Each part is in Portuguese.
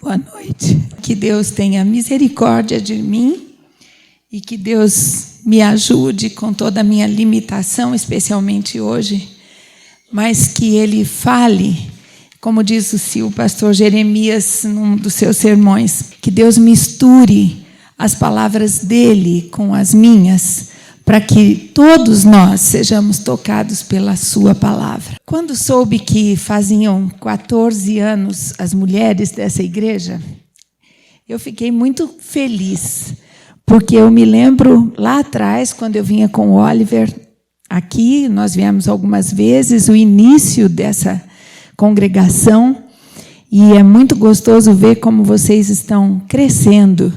Boa noite. Que Deus tenha misericórdia de mim e que Deus me ajude com toda a minha limitação, especialmente hoje, mas que Ele fale, como diz o pastor Jeremias num dos seus sermões, que Deus misture as palavras dele com as minhas, para que todos nós sejamos tocados pela sua palavra. Quando soube que faziam 14 anos as mulheres dessa igreja, eu fiquei muito feliz, porque eu me lembro lá atrás, quando eu vinha com o Oliver aqui, nós viemos algumas vezes, o início dessa congregação, e é muito gostoso ver como vocês estão crescendo,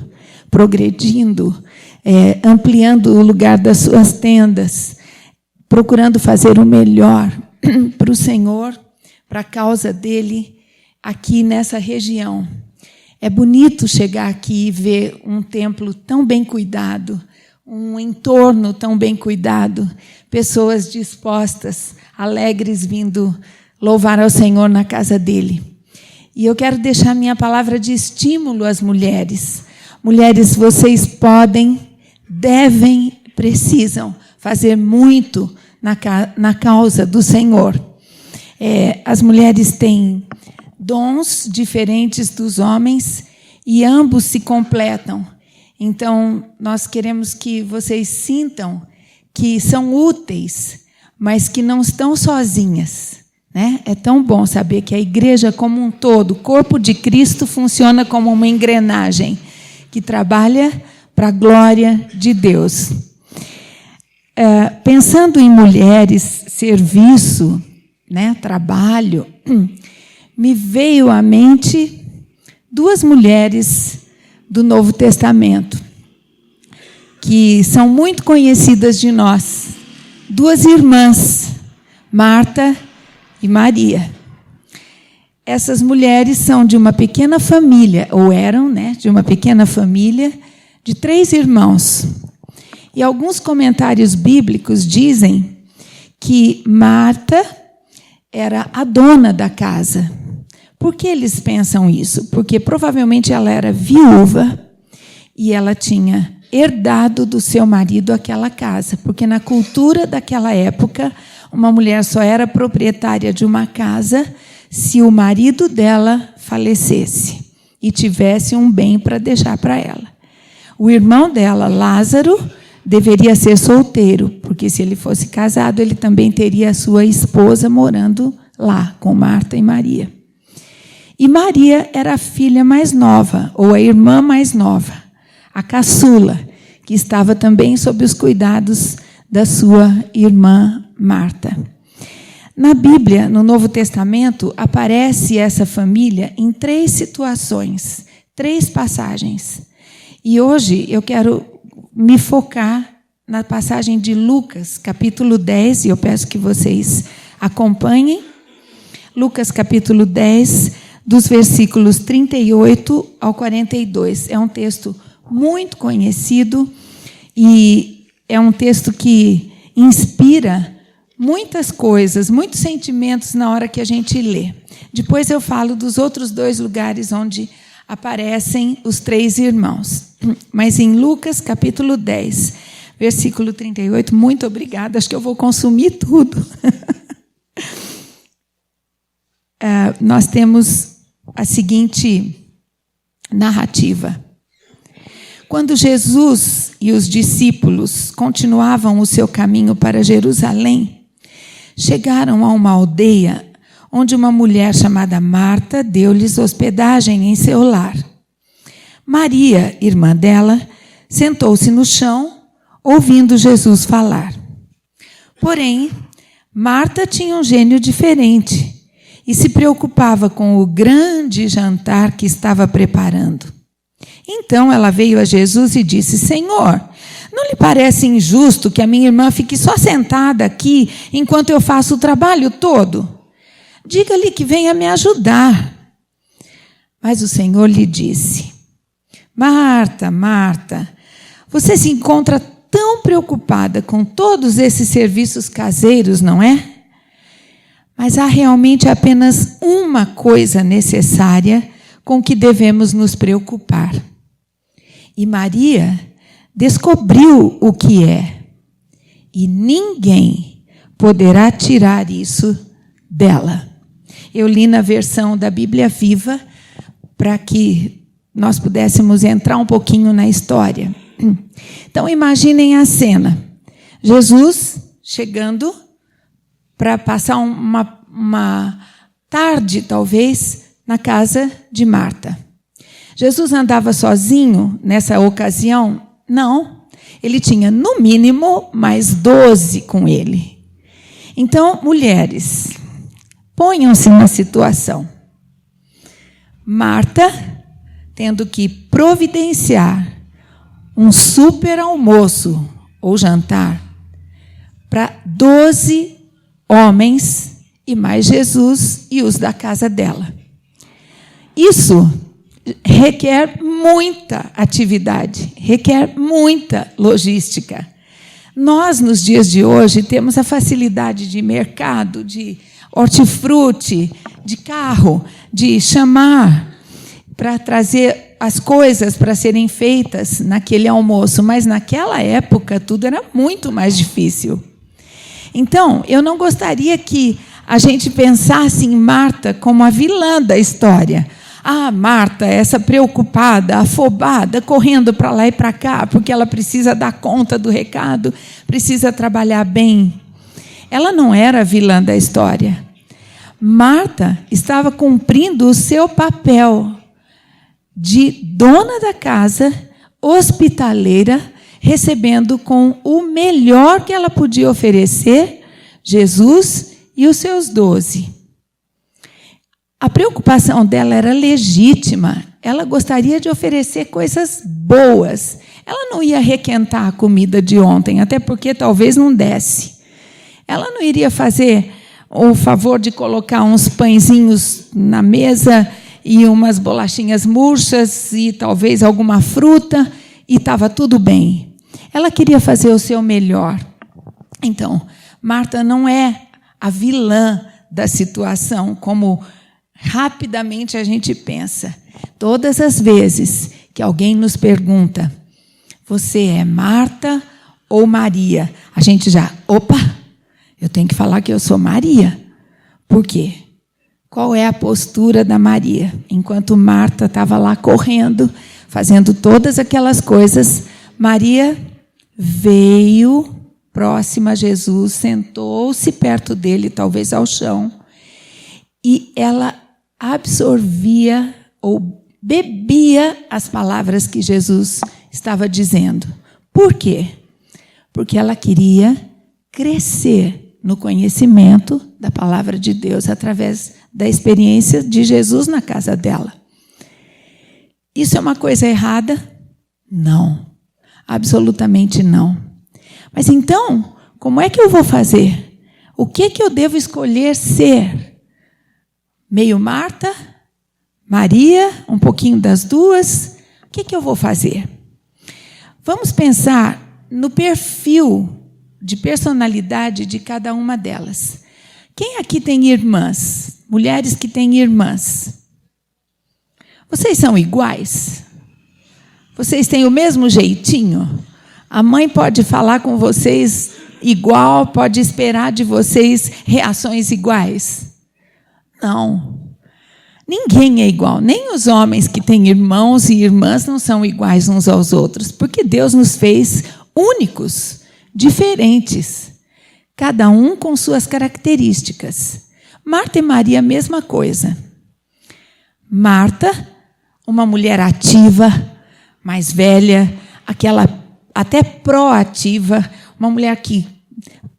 progredindo, ampliando o lugar das suas tendas, procurando fazer o melhor para o Senhor, para a causa dele, aqui nessa região. É bonito chegar aqui e ver um templo tão bem cuidado, um entorno tão bem cuidado, pessoas dispostas, alegres, vindo louvar ao Senhor na casa dele. E eu quero deixar minha palavra de estímulo às mulheres. Mulheres, vocês podem, devem, precisam fazer muito na causa do Senhor. As mulheres têm dons diferentes dos homens e ambos se completam. Então, nós queremos que vocês sintam que são úteis, mas que não estão sozinhas, né? É tão bom saber que a igreja como um todo, o corpo de Cristo, funciona como uma engrenagem que trabalha para a glória de Deus. Pensando em mulheres, serviço, né, trabalho, me veio à mente duas mulheres do Novo Testamento, que são muito conhecidas de nós, duas irmãs, Marta e Maria. Essas mulheres são de uma pequena família, ou eram, né, de uma pequena família, de 3 irmãos. E alguns comentários bíblicos dizem que Marta era a dona da casa. Por que eles pensam isso? Porque provavelmente ela era viúva e ela tinha herdado do seu marido aquela casa. Porque na cultura daquela época, uma mulher só era proprietária de uma casa se o marido dela falecesse e tivesse um bem para deixar para ela. O irmão dela, Lázaro, deveria ser solteiro, porque se ele fosse casado, ele também teria a sua esposa morando lá, com Marta e Maria. E Maria era a filha mais nova, ou a irmã mais nova, a caçula, que estava também sob os cuidados da sua irmã Marta. Na Bíblia, no Novo Testamento, aparece essa família em 3 situações, 3 passagens. E hoje eu quero me focar na passagem de Lucas, capítulo 10, e eu peço que vocês acompanhem. Lucas, capítulo 10, dos versículos 38 ao 42. É um texto muito conhecido e é um texto que inspira muitas coisas, muitos sentimentos na hora que a gente lê. Depois eu falo dos outros 2 lugares onde aparecem os 3 irmãos. Mas em Lucas, capítulo 10, versículo 38, muito obrigada, acho que eu vou consumir tudo. Nós temos a seguinte narrativa. Quando Jesus e os discípulos continuavam o seu caminho para Jerusalém, chegaram a uma aldeia onde uma mulher chamada Marta deu-lhes hospedagem em seu lar. Maria, irmã dela, sentou-se no chão, ouvindo Jesus falar. Porém, Marta tinha um gênio diferente e se preocupava com o grande jantar que estava preparando. Então ela veio a Jesus e disse: Senhor, não lhe parece injusto que a minha irmã fique só sentada aqui enquanto eu faço o trabalho todo? Diga-lhe que venha me ajudar. Mas o Senhor lhe disse: Marta, Marta, você se encontra tão preocupada com todos esses serviços caseiros, não é? Mas há realmente apenas uma coisa necessária com que devemos nos preocupar. E Maria descobriu o que é. E ninguém poderá tirar isso dela. Eu li na versão da Bíblia Viva para que nós pudéssemos entrar um pouquinho na história. Então, imaginem a cena. Jesus chegando para passar uma tarde, talvez, na casa de Marta. Jesus andava sozinho nessa ocasião? Não. Ele tinha, no mínimo, mais 12 com ele. Então, mulheres, ponham-se na situação. Marta, tendo que providenciar um super almoço ou jantar para 12 homens e mais Jesus e os da casa dela. Isso requer muita atividade, requer muita logística. Nós, nos dias de hoje, temos a facilidade de mercado, de hortifruti, de carro, de chamar para trazer as coisas para serem feitas naquele almoço, mas naquela época tudo era muito mais difícil. Então, eu não gostaria que a gente pensasse em Marta como a vilã da história. Ah, Marta, essa preocupada, afobada, correndo para lá e para cá, porque ela precisa dar conta do recado, precisa trabalhar bem. Ela não era a vilã da história. Marta estava cumprindo o seu papel de dona da casa, hospitaleira, recebendo com o melhor que ela podia oferecer, Jesus e os seus 12. A preocupação dela era legítima. Ela gostaria de oferecer coisas boas. Ela não ia requentar a comida de ontem, até porque talvez não desse. Ela não iria fazer o favor de colocar uns pãezinhos na mesa e umas bolachinhas murchas e talvez alguma fruta, e estava tudo bem. Ela queria fazer o seu melhor. Então, Marta não é a vilã da situação, como rapidamente a gente pensa. Todas as vezes que alguém nos pergunta, você é Marta ou Maria? A gente já, opa, eu tenho que falar que eu sou Maria. Por quê? Qual é a postura da Maria? Enquanto Marta estava lá correndo, fazendo todas aquelas coisas, Maria veio próxima a Jesus, sentou-se perto dele, talvez ao chão, e ela absorvia ou bebia as palavras que Jesus estava dizendo. Por quê? Porque ela queria crescer no conhecimento da palavra de Deus através da experiência de Jesus na casa dela. Isso é uma coisa errada? Não. Absolutamente não. Mas então, como é que eu vou fazer? O que eu devo escolher ser? Meio Marta, Maria, um pouquinho das duas? O que eu vou fazer? Vamos pensar no perfil de personalidade de cada uma delas. Quem aqui tem irmãs? Mulheres que têm irmãs. Vocês são iguais? Vocês têm o mesmo jeitinho? A mãe pode falar com vocês igual, pode esperar de vocês reações iguais? Não. Ninguém é igual. Nem os homens que têm irmãos e irmãs não são iguais uns aos outros, porque Deus nos fez únicos, diferentes, cada um com suas características. Marta e Maria, a mesma coisa. Marta, uma mulher ativa, mais velha, aquela até proativa, uma mulher que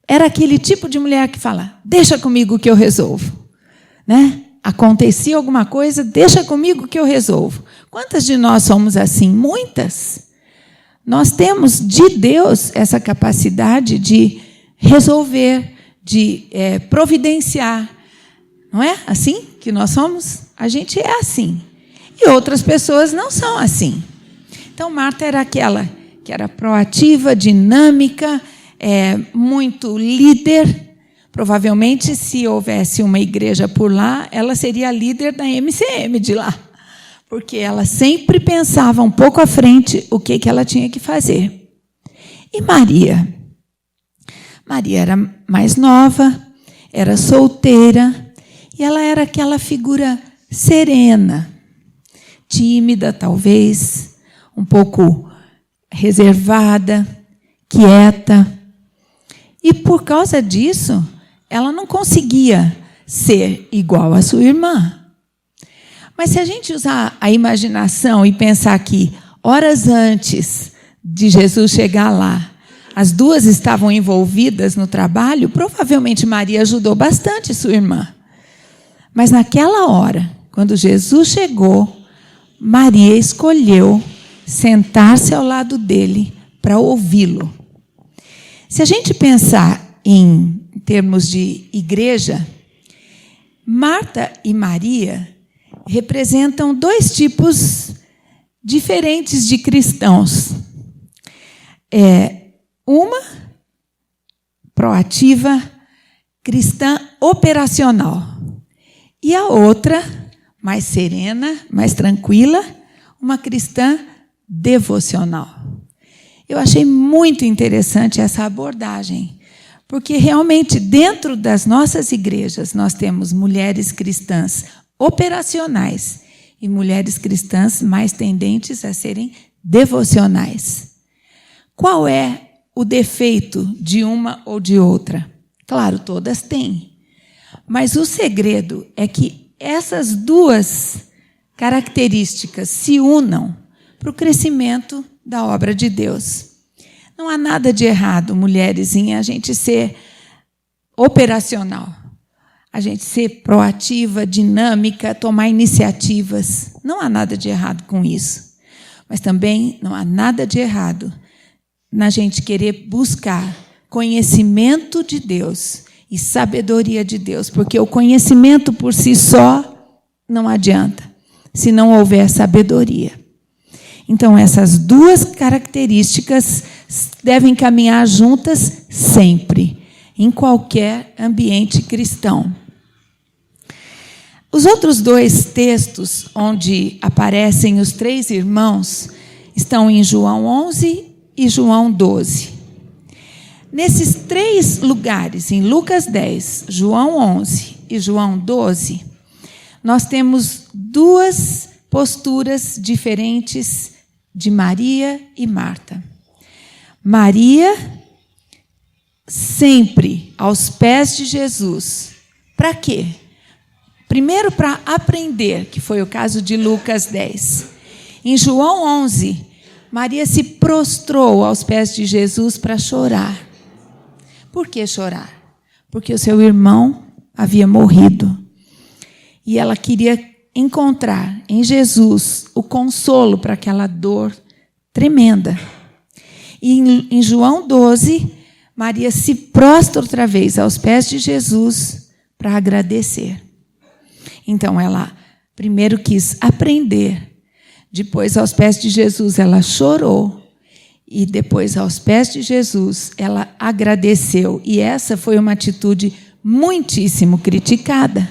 era aquele tipo de mulher que fala, deixa comigo que eu resolvo. Né? Acontecia alguma coisa, deixa comigo que eu resolvo. Quantas de nós somos assim? Muitas. Nós temos de Deus essa capacidade de resolver, de providenciar. Não é assim que nós somos? A gente é assim. E outras pessoas não são assim. Então, Marta era aquela que era proativa, dinâmica, muito líder. Provavelmente, se houvesse uma igreja por lá, ela seria a líder da MCM de lá. porque ela sempre pensava um pouco à frente o que ela tinha que fazer. E Maria? Maria era mais nova, era solteira, e ela era aquela figura serena, tímida, talvez, um pouco reservada, quieta. E, por causa disso, ela não conseguia ser igual à sua irmã. Mas, se a gente usar a imaginação e pensar que, horas antes de Jesus chegar lá, as duas estavam envolvidas no trabalho, provavelmente Maria ajudou bastante sua irmã. Mas, naquela hora, quando Jesus chegou, Maria escolheu sentar-se ao lado dele para ouvi-lo. Se a gente pensar em termos de igreja, Marta e Maria representam dois tipos diferentes de cristãos. Uma proativa, cristã operacional. E a outra, mais serena, mais tranquila, uma cristã devocional. Eu achei muito interessante essa abordagem, porque realmente dentro das nossas igrejas nós temos mulheres cristãs operacionais e mulheres cristãs mais tendentes a serem devocionais. Qual é o defeito de uma ou de outra? Claro, todas têm. Mas o segredo é que essas duas características se unam para o crescimento da obra de Deus. Não há nada de errado, mulheres, em a gente ser operacional, a gente ser proativa, dinâmica, tomar iniciativas. Não há nada de errado com isso. Mas também não há nada de errado na gente querer buscar conhecimento de Deus e sabedoria de Deus, porque o conhecimento por si só não adianta, se não houver sabedoria. Então, essas duas características devem caminhar juntas sempre, em qualquer ambiente cristão. Os outros dois textos onde aparecem os três irmãos estão em João 11 e João 12. Nesses três lugares, em Lucas 10, João 11 e João 12, nós temos duas posturas diferentes de Maria e Marta. Maria, sempre aos pés de Jesus. Para quê? Primeiro, para aprender, que foi o caso de Lucas 10. Em João 11, Maria se prostrou aos pés de Jesus para chorar. Por que chorar? Porque o seu irmão havia morrido. E ela queria encontrar em Jesus o consolo para aquela dor tremenda. E em João 12, Maria se prostra outra vez aos pés de Jesus para agradecer. Então, ela primeiro quis aprender, depois, aos pés de Jesus, ela chorou, e depois, aos pés de Jesus, ela agradeceu. E essa foi uma atitude muitíssimo criticada.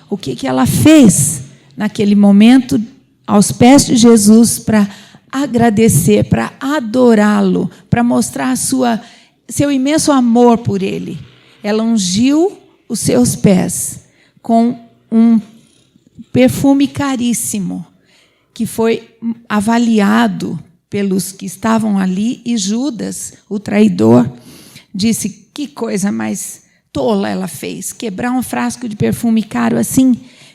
O que ela fez naquele momento, aos pés de Jesus, para agradecer, para adorá-lo, para mostrar seu imenso amor por ele? Ela ungiu os seus pés com um perfume caríssimo, que foi avaliado pelos que estavam ali, e Judas, o traidor, disse: que coisa mais tola ela fez, quebrar um frasco de perfume caro assim,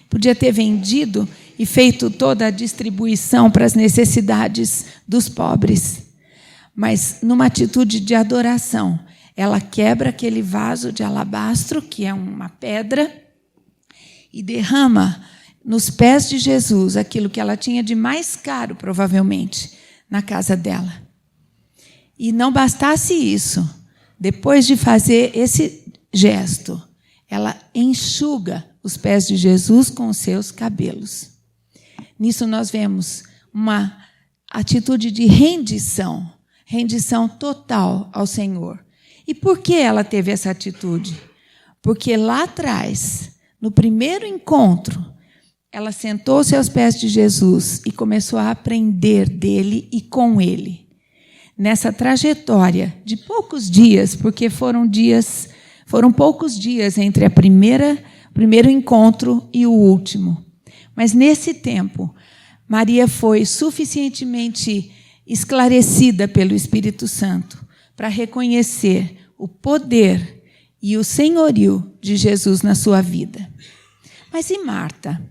podia ter vendido e feito toda a distribuição para as necessidades dos pobres. Mas, numa atitude de adoração, ela quebra aquele vaso de alabastro, que é uma pedra, e derrama nos pés de Jesus aquilo que ela tinha de mais caro, provavelmente, na casa dela. E não bastasse isso, depois de fazer esse gesto, ela enxuga os pés de Jesus com os seus cabelos. Nisso nós vemos uma atitude de rendição total ao Senhor. E por que ela teve essa atitude? Porque lá atrás, no primeiro encontro, ela sentou-se aos pés de Jesus e começou a aprender dele e com ele. Nessa trajetória de poucos dias, porque foram poucos dias entre o primeiro encontro e o último. Mas nesse tempo, Maria foi suficientemente esclarecida pelo Espírito Santo para reconhecer o poder e o senhorio de Jesus na sua vida. Mas e Marta?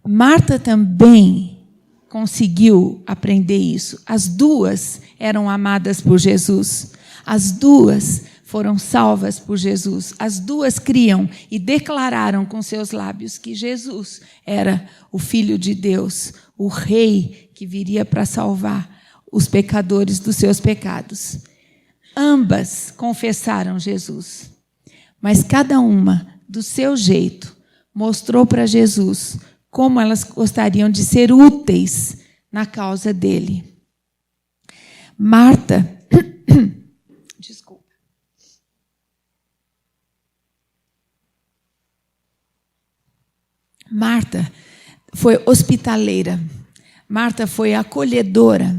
Marta também conseguiu aprender isso. As duas eram amadas por Jesus. As duas foram salvas por Jesus. As duas criam e declararam com seus lábios que Jesus era o Filho de Deus, o Rei que viria para salvar os pecadores dos seus pecados. Ambas confessaram Jesus, mas cada uma, do seu jeito, mostrou para Jesus como elas gostariam de ser úteis na causa dele. Marta, desculpa. Marta foi hospitaleira. Marta foi acolhedora.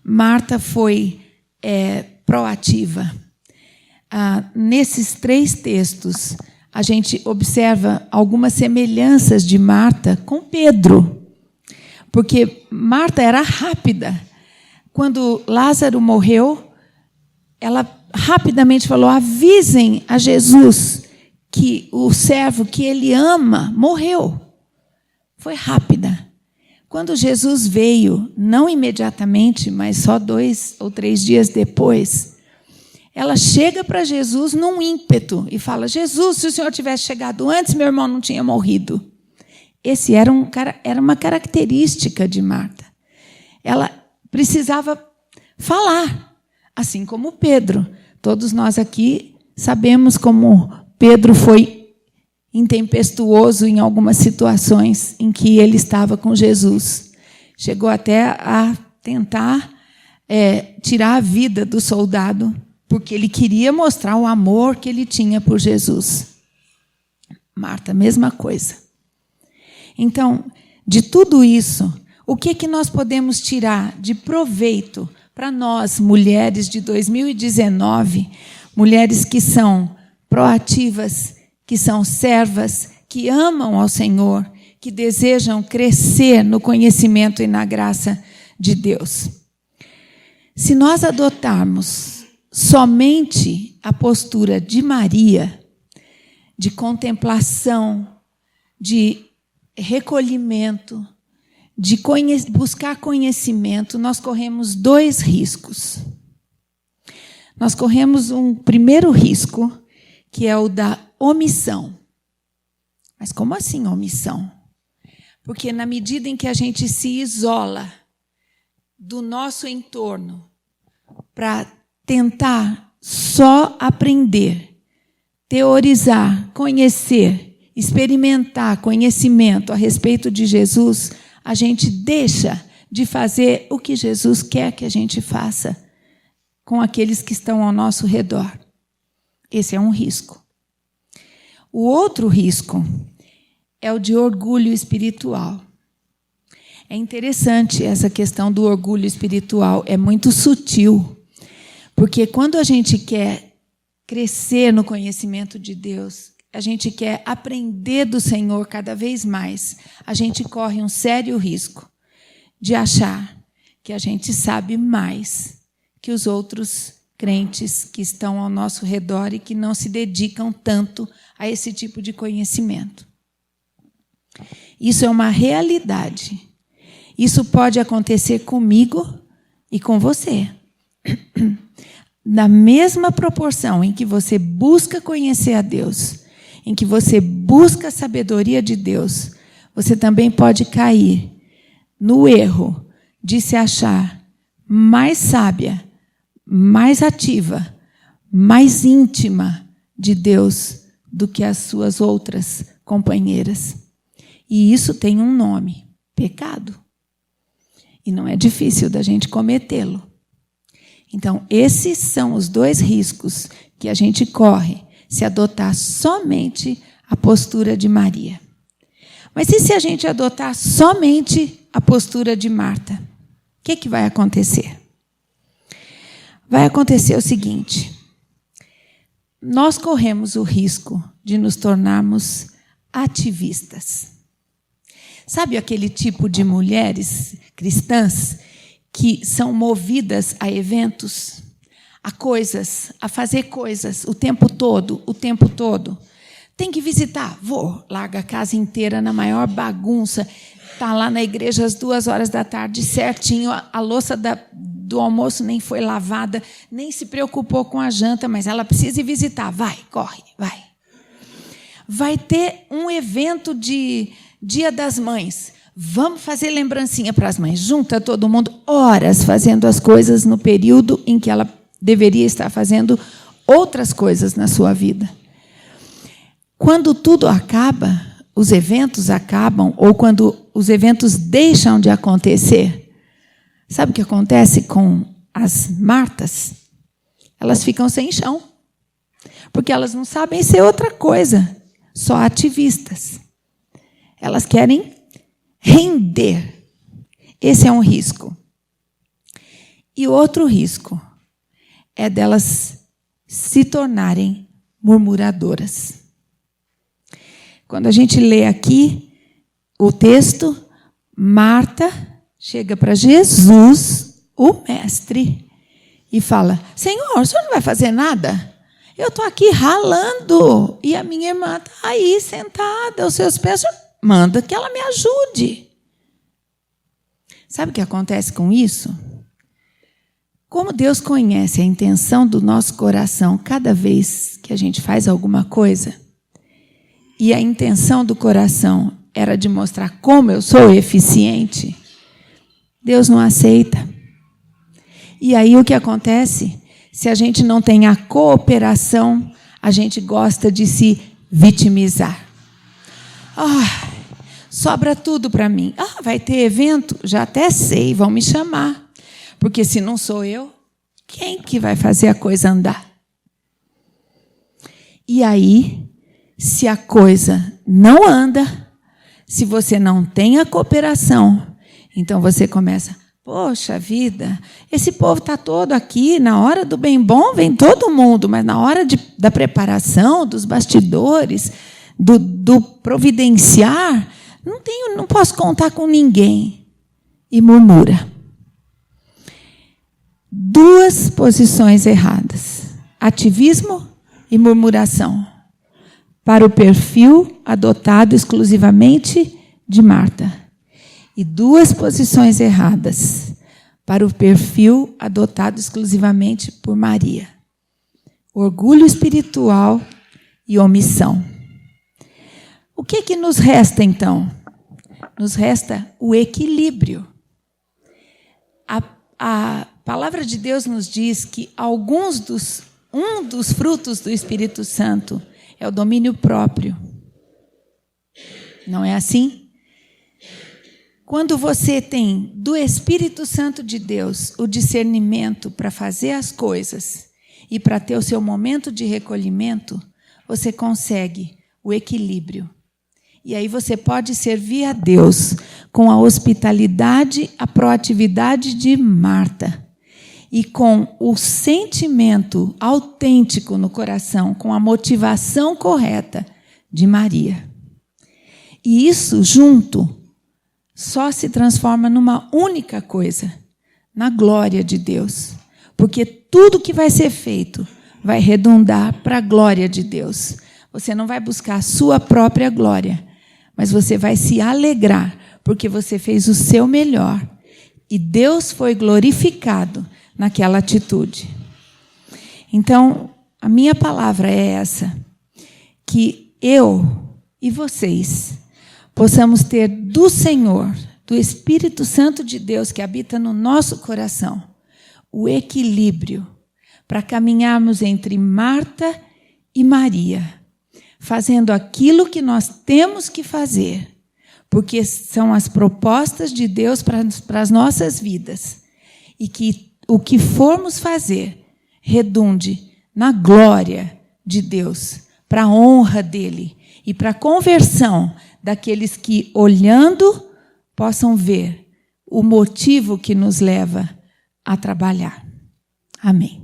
Marta foi proativa. Nesses 3 textos, a gente observa algumas semelhanças de Marta com Pedro. Porque Marta era rápida. Quando Lázaro morreu, ela rapidamente falou: avisem a Jesus que o servo que ele ama morreu. Foi rápida. Quando Jesus veio, não imediatamente, mas só 2 ou 3 dias depois, ela chega para Jesus num ímpeto e fala: Jesus, se o Senhor tivesse chegado antes, meu irmão não tinha morrido. Esse era uma característica de Marta. Ela precisava falar, assim como Pedro. Todos nós aqui sabemos como Pedro foi intempestuoso em algumas situações em que ele estava com Jesus. Chegou até a tentar tirar a vida do soldado, porque ele queria mostrar o amor que ele tinha por Jesus. Marta, mesma coisa. Então, de tudo isso, o que nós podemos tirar de proveito para nós, mulheres de 2019, mulheres que são proativas, que são servas, que amam ao Senhor, que desejam crescer no conhecimento e na graça de Deus? Se nós adotarmos somente a postura de Maria, de contemplação, de recolhimento, de buscar conhecimento, nós corremos 2 riscos. Nós corremos um primeiro risco, que é o da omissão. Mas como assim omissão? Porque na medida em que a gente se isola do nosso entorno para tentar só aprender, teorizar, conhecer, experimentar conhecimento a respeito de Jesus, a gente deixa de fazer o que Jesus quer que a gente faça com aqueles que estão ao nosso redor. Esse é um risco. O outro risco é o de orgulho espiritual. É interessante essa questão do orgulho espiritual, é muito sutil, porque quando a gente quer crescer no conhecimento de Deus, a gente quer aprender do Senhor cada vez mais, a gente corre um sério risco de achar que a gente sabe mais que os outros crentes que estão ao nosso redor e que não se dedicam tanto a esse tipo de conhecimento. Isso é uma realidade. Isso pode acontecer comigo e com você. Na mesma proporção em que você busca conhecer a Deus, em que você busca a sabedoria de Deus, você também pode cair no erro de se achar mais sábia, mais ativa, mais íntima de Deus do que as suas outras companheiras. E isso tem um nome: pecado. E não é difícil da gente cometê-lo. Então, esses são os 2 riscos que a gente corre se adotar somente a postura de Maria. Mas e se a gente adotar somente a postura de Marta? O que vai acontecer? Vai acontecer o seguinte: nós corremos o risco de nos tornarmos ativistas. Sabe aquele tipo de mulheres cristãs que são movidas a eventos, a coisas, a fazer coisas o tempo todo, o tempo todo? Tem que visitar, vou, larga a casa inteira na maior bagunça, está lá na igreja às 14h certinho, a louça do almoço nem foi lavada, nem se preocupou com a janta, mas ela precisa ir visitar. Vai, corre, vai. Vai ter um evento de Dia das Mães. Vamos fazer lembrancinha para as mães. Junta todo mundo, horas fazendo as coisas no período em que ela deveria estar fazendo outras coisas na sua vida. Quando tudo acaba, os eventos acabam, ou quando os eventos deixam de acontecer, sabe o que acontece com as Martas? Elas ficam sem chão, porque elas não sabem ser outra coisa, só ativistas. Elas querem render. Esse é um risco. E outro risco é delas se tornarem murmuradoras. Quando a gente lê aqui o texto, Marta chega para Jesus, o mestre, e fala: Senhor, o senhor não vai fazer nada? Eu estou aqui ralando e a minha irmã está aí sentada aos seus pés. O senhor manda que ela me ajude. Sabe o que acontece com isso? Como Deus conhece a intenção do nosso coração cada vez que a gente faz alguma coisa, e a intenção do coração era de mostrar como eu sou eficiente, Deus não aceita. E aí o que acontece? Se a gente não tem a cooperação, a gente gosta de se vitimizar. Sobra tudo para mim. Vai ter evento? Já até sei, vão me chamar. Porque se não sou eu, quem que vai fazer a coisa andar? E aí, se a coisa não anda, se você não tem a cooperação, então você começa: poxa vida, esse povo está todo aqui, na hora do bem bom vem todo mundo, mas na hora da preparação, dos bastidores, do providenciar, não posso contar com ninguém. E murmura. Duas posições erradas: ativismo e murmuração, para o perfil adotado exclusivamente de Marta. E duas posições erradas para o perfil adotado exclusivamente por Maria: orgulho espiritual e omissão. O que nos resta, então? Nos resta o equilíbrio. A palavra de Deus nos diz que um dos frutos do Espírito Santo é o domínio próprio. Não é assim? Quando você tem do Espírito Santo de Deus o discernimento para fazer as coisas e para ter o seu momento de recolhimento, você consegue o equilíbrio. E aí você pode servir a Deus com a hospitalidade, a proatividade de Marta e com o sentimento autêntico no coração, com a motivação correta de Maria. E isso junto só se transforma numa única coisa: na glória de Deus. Porque tudo que vai ser feito vai redundar para a glória de Deus. Você não vai buscar a sua própria glória, mas você vai se alegrar, porque você fez o seu melhor. E Deus foi glorificado naquela atitude. Então, a minha palavra é essa: que eu e vocês possamos ter do Senhor, do Espírito Santo de Deus que habita no nosso coração, o equilíbrio para caminharmos entre Marta e Maria, fazendo aquilo que nós temos que fazer, porque são as propostas de Deus para as nossas vidas, e que o que formos fazer redunde na glória de Deus, para a honra dele e para a conversão daqueles que, olhando, possam ver o motivo que nos leva a trabalhar. Amém.